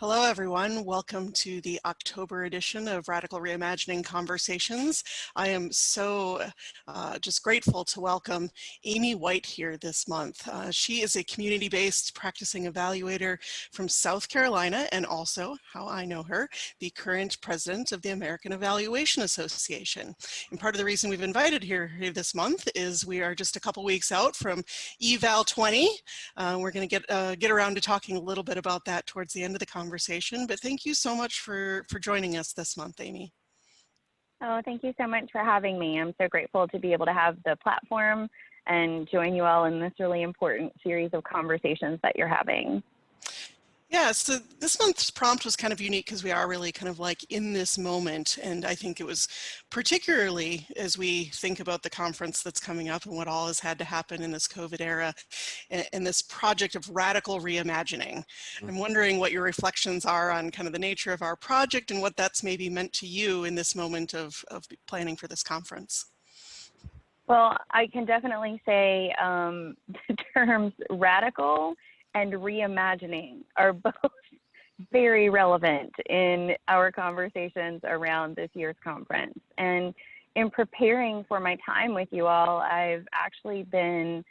Hello, everyone. Welcome to the October edition of Radical Reimagining Conversations. I am so just grateful to welcome Aimee White here this month. She is a community-based practicing evaluator from South Carolina and also, how I know her, the current president of the American Evaluation Association. And part of the reason we've invited her here this month is we are just a couple weeks out from Eval 20. We're going to get around to talking a little bit about that towards the end of the conversation, but thank you so much for joining us this month, Aimee. Oh, thank you so much for having me. I'm so grateful to be able to have the platform and join you all in this really important series of conversations that you're having. Yeah, so this month's prompt was kind of unique because we are really kind of like in this moment, and I think it was particularly as we think about the conference that's coming up and what all has had to happen in this COVID era and this project of radical reimagining. I'm wondering what your reflections are on kind of the nature of our project and what that's maybe meant to you in this moment of planning for this conference. Well, I can definitely say the terms radical and reimagining are both very relevant in our conversations around this year's conference. And in preparing for my time with you all, I've actually been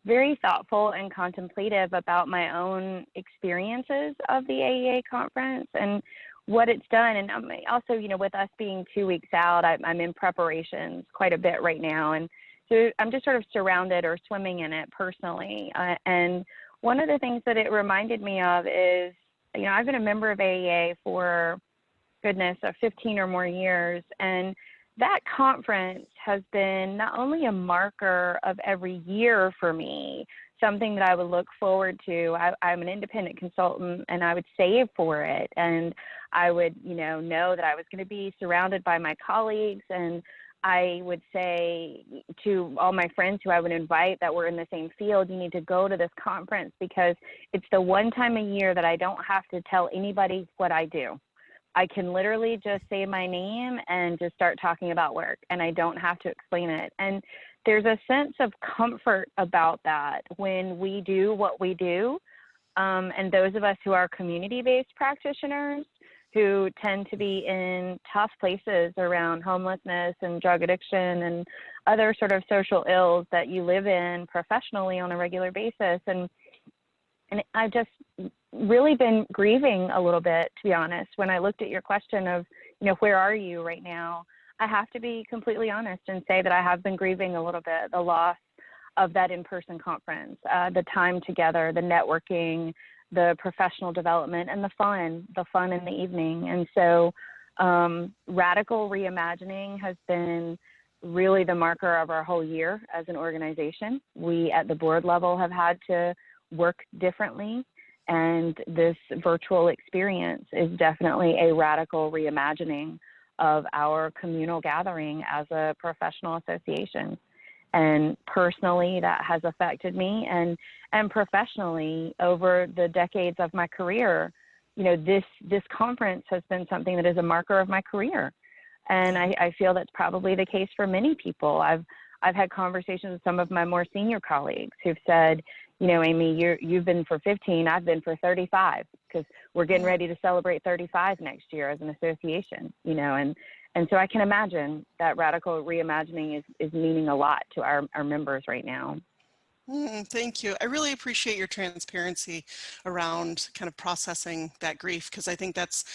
very thoughtful and contemplative about my own experiences of the AEA conference and what it's done. And also, you know, with us being 2 weeks out, I'm in preparations quite a bit right now. And so I'm just sort of surrounded or swimming in it personally. And one of the things that it reminded me of is, you know, I've been a member of AEA for, goodness, 15 or more years. And that conference has been not only a marker of every year for me, something that I would look forward to. I'm an independent consultant and I would save for it. And I would, know that I was going to be surrounded by my colleagues, and I would say to all my friends who I would invite that were in the same field, you need to go to this conference because it's the one time a year that I don't have to tell anybody what I do. I can literally just say my name and just start talking about work, and I don't have to explain it. And there's a sense of comfort about that when we do what we do. And those of us who are community-based practitioners who tend to be in tough places around homelessness and drug addiction and other sort of social ills that you live in professionally on a regular basis. And I've just really been grieving a little bit, to be honest. When I looked at your question of, where are you right now? I have to be completely honest and say that I have been grieving a little bit, the loss of that in-person conference, the time together, the networking, the professional development, and the fun in the evening. And so radical reimagining has been really the marker of our whole year as an organization. We at the board level have had to work differently, and this virtual experience is definitely a radical reimagining of our communal gathering as a professional association. And personally, that has affected me, and professionally over the decades of my career. This conference has been something that is a marker of my career, and I feel that's probably the case for many people. I've had conversations with some of my more senior colleagues who've said, Aimee, you've been for 15, I've been for 35, because we're getting ready to celebrate 35 next year as an association, And so I can imagine that radical reimagining is meaning a lot to our members right now. Thank you. I really appreciate your transparency around kind of processing that grief, because I think that's,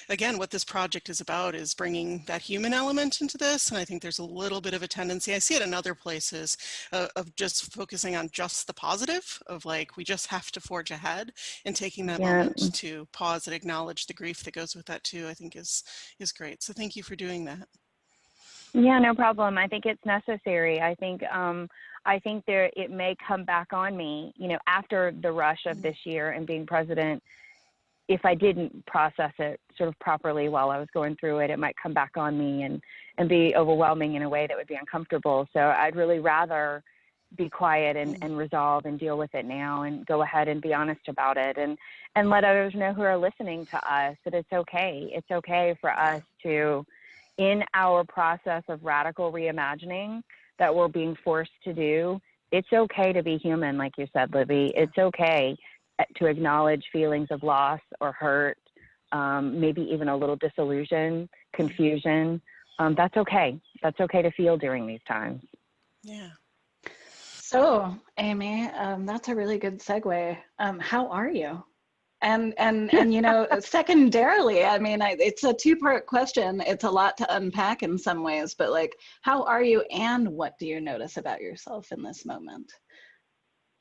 again, what this project is about, is bringing that human element into this. And I think there's a little bit of a tendency, I see it in other places, of just focusing on just the positive, of like, we just have to forge ahead, and taking that moment to pause and acknowledge the grief that goes with that too, I think is great. So thank you for doing that. Yeah, no problem. I think it's necessary. I think it may come back on me, after the rush of this year and being president. If I didn't process it sort of properly while I was going through it, it might come back on me and be overwhelming in a way that would be uncomfortable. So I'd really rather be quiet and resolve and deal with it now, and go ahead and be honest about it, and let others know who are listening to us that it's okay. It's okay for us to, in our process of radical reimagining that we're being forced to do, it's okay to be human, like you said, Libby. It's okay to acknowledge feelings of loss or hurt maybe even a little disillusion, confusion. That's okay. That's okay to feel during these times. Yeah. So, Aimee, that's a really good segue. How are you? And you know, secondarily, I mean, it's a two-part question. It's a lot to unpack in some ways, but like, how are you and what do you notice about yourself in this moment?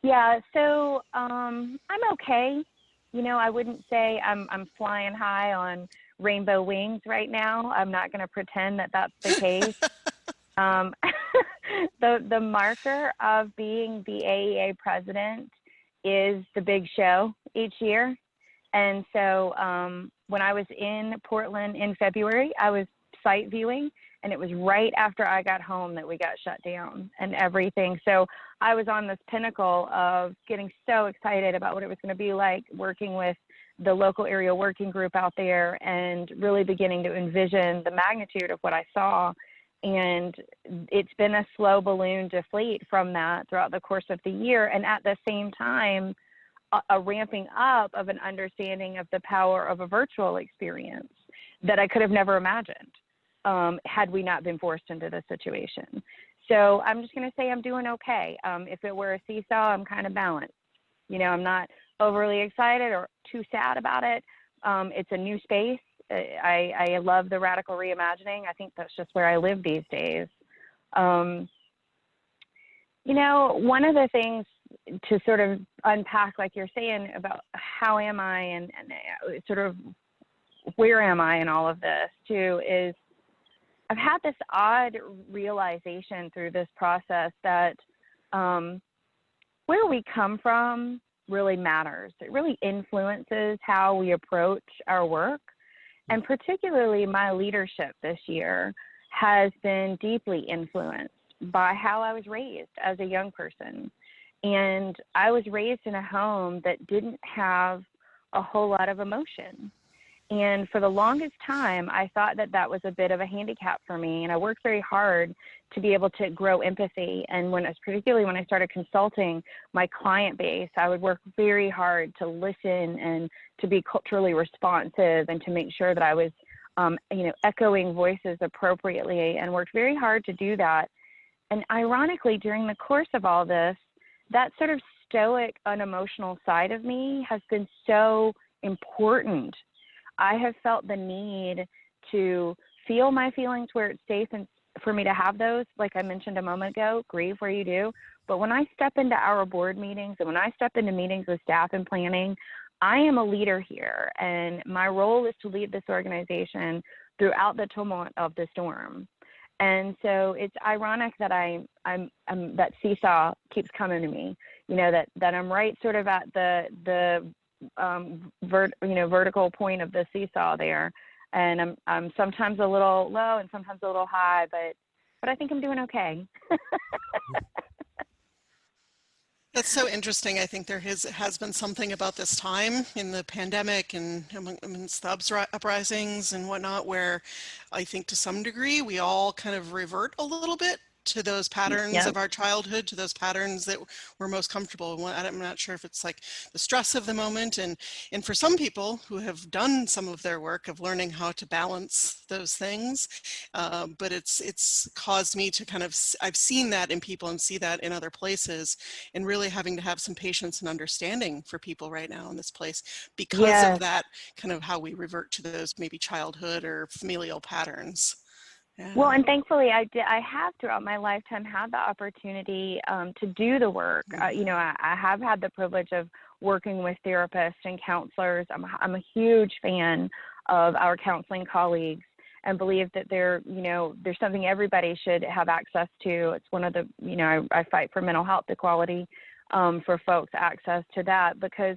Yeah, so I'm okay. You know, I wouldn't say I'm flying high on rainbow wings right now. I'm not going to pretend that that's the case. Um, the marker of being the AEA president is the big show each year. And so when I was in Portland in February, I was site viewing, and it was right after I got home that we got shut down and everything. So I was on this pinnacle of getting so excited about what it was going to be like working with the local area working group out there and really beginning to envision the magnitude of what I saw. And it's been a slow balloon deflate from that throughout the course of the year. And at the same time, a ramping up of an understanding of the power of a virtual experience that I could have never imagined had we not been forced into this situation. So I'm just going to say I'm doing okay. If it were a seesaw, I'm kind of balanced. You know, I'm not overly excited or too sad about it. It's a new space. I love the radical reimagining. I think that's just where I live these days. You know, one of the things to sort of unpack, like you're saying, about how am I and sort of where am I in all of this too, is I've had this odd realization through this process that where we come from really matters. It really influences how we approach our work. And particularly my leadership this year has been deeply influenced by how I was raised as a young person. And I was raised in a home that didn't have a whole lot of emotion. And for the longest time, I thought that that was a bit of a handicap for me. And I worked very hard to be able to grow empathy. And particularly when I started consulting my client base, I would work very hard to listen and to be culturally responsive and to make sure that I was, you know, echoing voices appropriately, and worked very hard to do that. And ironically, during the course of all this, that sort of stoic, unemotional side of me has been so important. I have felt the need to feel my feelings where it's safe and for me to have those, like I mentioned a moment ago, grieve where you do. But when I step into our board meetings and when I step into meetings with staff and planning, I am a leader here, and my role is to lead this organization throughout the tumult of the storm. And so it's ironic that I'm that seesaw keeps coming to me, you know, that I'm right sort of at the vertical point of the seesaw there, and I'm sometimes a little low and sometimes a little high, but I think I'm doing okay. That's so interesting. I think there has been something about this time in the pandemic and amongst the uprisings and whatnot, where I think to some degree we all kind of revert a little bit to those patterns of our childhood, to those patterns that we're most comfortable with. I'm not sure if it's like the stress of the moment, and for some people who have done some of their work of learning how to balance those things, but it's caused me to kind of, I've seen that in people and see that in other places, and really having to have some patience and understanding for people right now in this place because of that kind of how we revert to those maybe childhood or familial patterns. Yeah. Well, and thankfully I have throughout my lifetime had the opportunity to do the work. You know, I have had the privilege of working with therapists and counselors. I'm a huge fan of our counseling colleagues and believe that there's something everybody should have access to. It's one of the, you know, I fight for mental health equality for folks access to that, because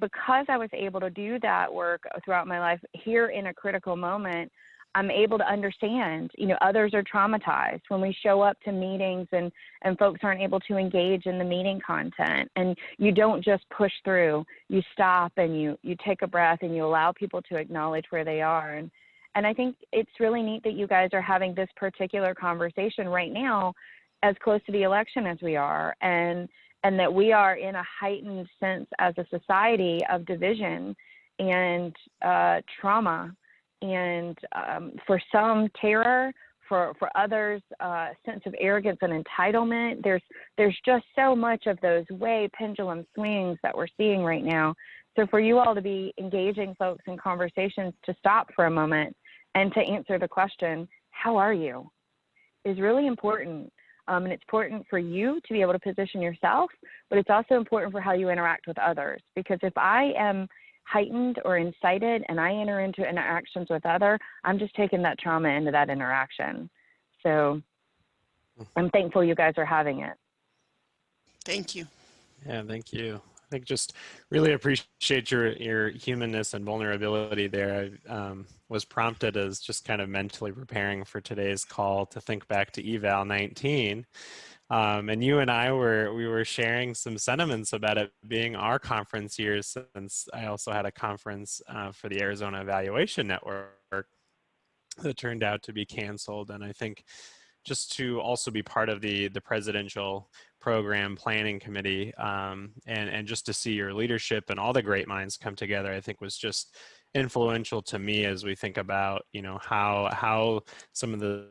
I was able to do that work throughout my life here in a critical moment. I'm able to understand, you know, others are traumatized when we show up to meetings and folks aren't able to engage in the meeting content, and you don't just push through, you stop and you take a breath and you allow people to acknowledge where they are. And I think it's really neat that you guys are having this particular conversation right now, as close to the election as we are, and that we are in a heightened sense as a society of division. and trauma, and for some terror, for others a sense of arrogance and entitlement. There's just so much of those pendulum swings that we're seeing right now. So for you all to be engaging folks in conversations, to stop for a moment and to answer the question, how are you, is really important. And it's important for you to be able to position yourself, but it's also important for how you interact with others. Because if I am heightened or incited and I enter into interactions with other, I'm just taking that trauma into that interaction. So I'm thankful you guys are having it. Thank you. Yeah, thank you. I think just really appreciate your humanness and vulnerability there. I was prompted as just kind of mentally preparing for today's call to think back to Eval 19. And you and I were sharing some sentiments about it being our conference year, since I also had a conference for the Arizona Evaluation Network that turned out to be canceled. And I think just to also be part of the presidential program planning committee, and just to see your leadership and all the great minds come together, I think was just influential to me as we think about, you know, how some of the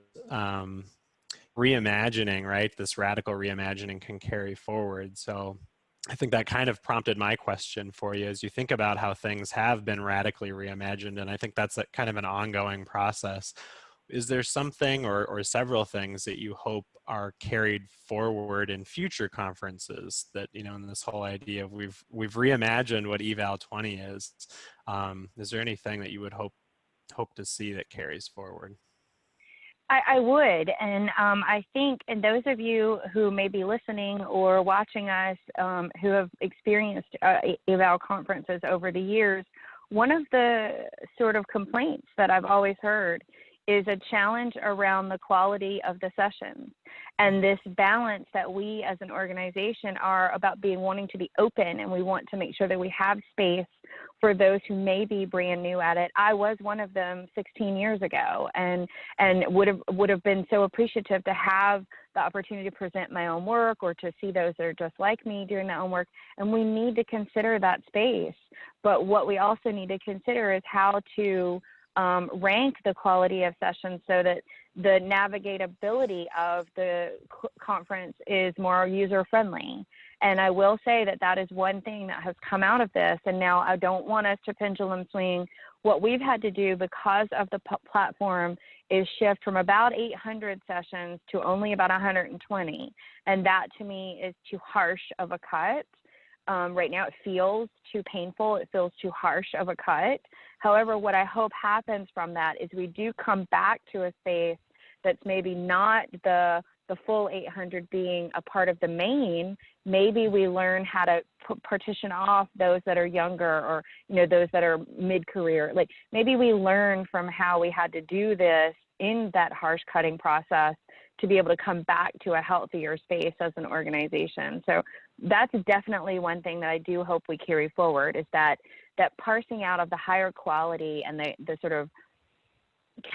reimagining, right, this radical reimagining can carry forward. So I think that kind of prompted my question for you as you think about how things have been radically reimagined. And I think that's kind of an ongoing process. Is there something or several things that you hope are carried forward in future conferences that, you know, in this whole idea of we've reimagined what Eval 20 is? Is there anything that you would hope to see that carries forward? I would, and I think, and those of you who may be listening or watching us who have experienced eval conferences over the years, one of the sort of complaints that I've always heard is a challenge around the quality of the sessions, and this balance that we as an organization are about wanting to be open, and we want to make sure that we have space for those who may be brand new at it. I was one of them 16 years ago, and would have been so appreciative to have the opportunity to present my own work or to see those that are just like me doing their own work. And we need to consider that space. But what we also need to consider is how to rank the quality of sessions so that the navigatability of the conference is more user-friendly. And I will say that that is one thing that has come out of this. And now I don't want us to pendulum swing. What we've had to do because of the platform is shift from about 800 sessions to only about 120. And that to me is too harsh of a cut. Right now it feels too painful. It feels too harsh of a cut. However, what I hope happens from that is we do come back to a space that's maybe not the full 800 being a part of the main. Maybe we learn how to partition off those that are younger, or, you know, those that are mid-career. Like, maybe we learn from how we had to do this in that harsh cutting process to be able to come back to a healthier space as an organization. So that's definitely one thing that I do hope we carry forward, is that parsing out of the higher quality and the sort of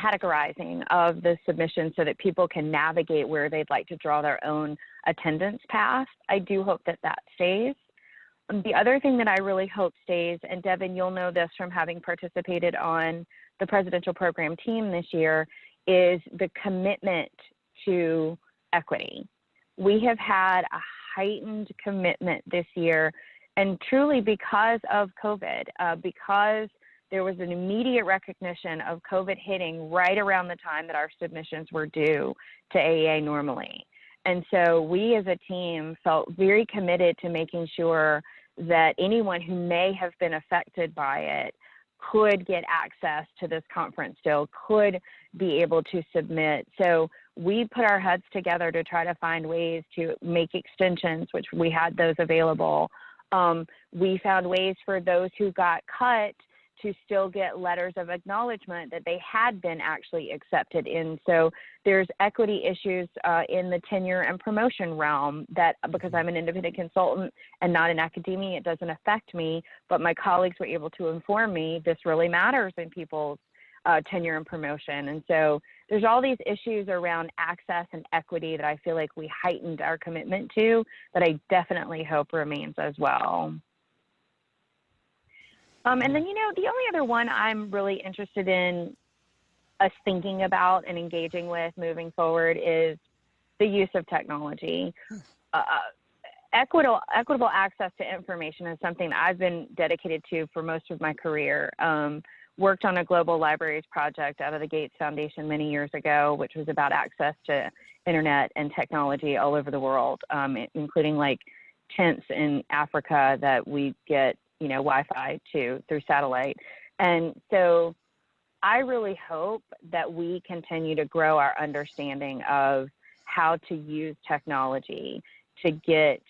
categorizing of the submissions so that people can navigate where they'd like to draw their own attendance path. I do hope that that stays. The other thing that I really hope stays, and Devin, you'll know this from having participated on the presidential program team this year, is the commitment to equity. We have had a heightened commitment this year, and truly because of COVID, because there was an immediate recognition of COVID hitting right around the time that our submissions were due to AEA normally. And so we as a team felt very committed to making sure that anyone who may have been affected by it could get access to this conference still, could be able to submit. So we put our heads together to try to find ways to make extensions, which we had those available. We found ways for those who got cut to still get letters of acknowledgement that they had been actually accepted in. So there's equity issues in the tenure and promotion realm that, because I'm an independent consultant and not in academia, it doesn't affect me, but my colleagues were able to inform me this really matters in people's tenure and promotion. And so there's all these issues around access and equity that I feel like we heightened our commitment to, that I definitely hope remains as well. And then, the only other one I'm really interested in us thinking about and engaging with moving forward is the use of technology. Equitable access to information is something that I've been dedicated to for most of my career. Worked on a global libraries project out of the Gates Foundation many years ago, which was about access to internet and technology all over the world, including like tents in Africa that we get, Wi-Fi to through satellite. And so I really hope that we continue to grow our understanding of how to use technology to get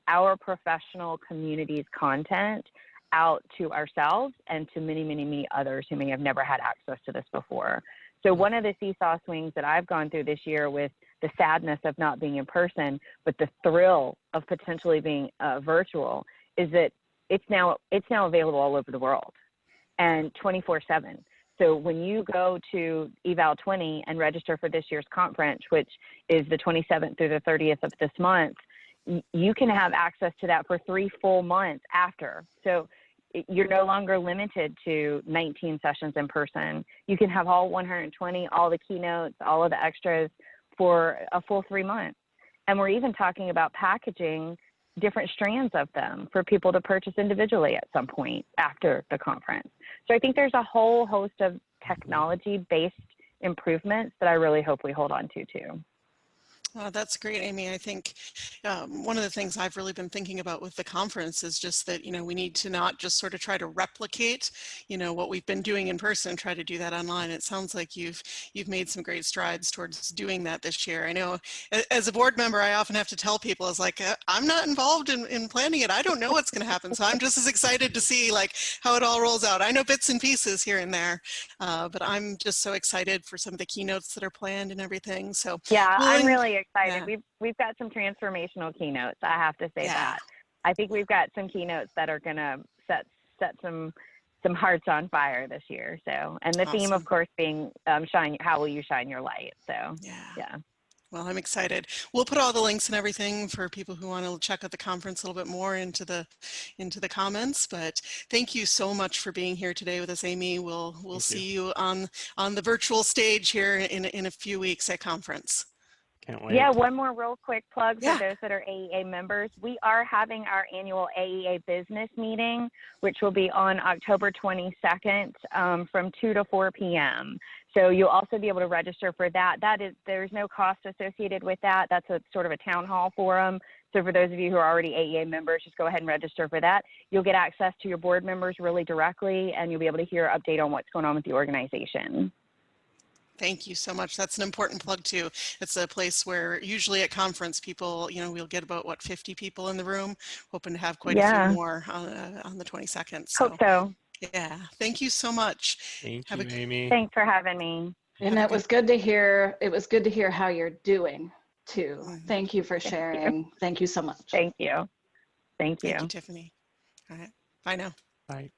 our professional community's content out to ourselves and to many, many, many others who may have never had access to this before. So one of the seesaw swings that I've gone through this year with the sadness of not being in person, but the thrill of potentially being virtual, is that it's now available all over the world and 24/7. So when you go to Eval 20 and register for this year's conference, which is the 27th through the 30th of this month, you can have access to that for 3 full months after. So you're no longer limited to 19 sessions in person. You can have all 120, all the keynotes, all of the extras for a full 3 months. And we're even talking about packaging different strands of them for people to purchase individually at some point after the conference. So I think there's a whole host of technology-based improvements that I really hope we hold on to too. That's great, Aimee. I think one of the things I've really been thinking about with the conference is just that, we need to not just sort of try to replicate, what we've been doing in person, try to do that online. It sounds like you've made some great strides towards doing that this year. I know as a board member, I often have to tell people, it's like, I'm not involved in planning it. I don't know what's going to happen. So I'm just as excited to see like how it all rolls out. I know bits and pieces here and there, but I'm just so excited for some of the keynotes that are planned and everything. So yeah, I'm really excited. Yeah. We've got some transformational keynotes. I have to say that. I think we've got some keynotes that are going to set some hearts on fire this year. So, and the theme, of course, being how will you shine your light? So, yeah. Well, I'm excited. We'll put all the links and everything for people who want to check out the conference a little bit more into the comments. But thank you so much for being here today with us, Aimee. We'll see you on the virtual stage here in a few weeks at conference. Can't wait. Yeah, one more real quick plug for those that are AEA members. We are having our annual AEA business meeting, which will be on October 22nd from 2 to 4 p.m. So you'll also be able to register for that. There's no cost associated with that. That's a sort of a town hall forum. So for those of you who are already AEA members, just go ahead and register for that. You'll get access to your board members really directly, and you'll be able to hear an update on what's going on with the organization. Thank you so much. That's an important plug too. It's a place where usually at conference people, we'll get about 50 people in the room, hoping to have quite a few more on the 22nd. So, hope so. Yeah, thank you so much. Thank you, Aimee. Thanks for having me. And it was good to hear. It was good to hear how you're doing too. Thank you for sharing. Thank you so much. Thank you. Thank you. Thank you, Tiffany. All right. Bye now. Bye.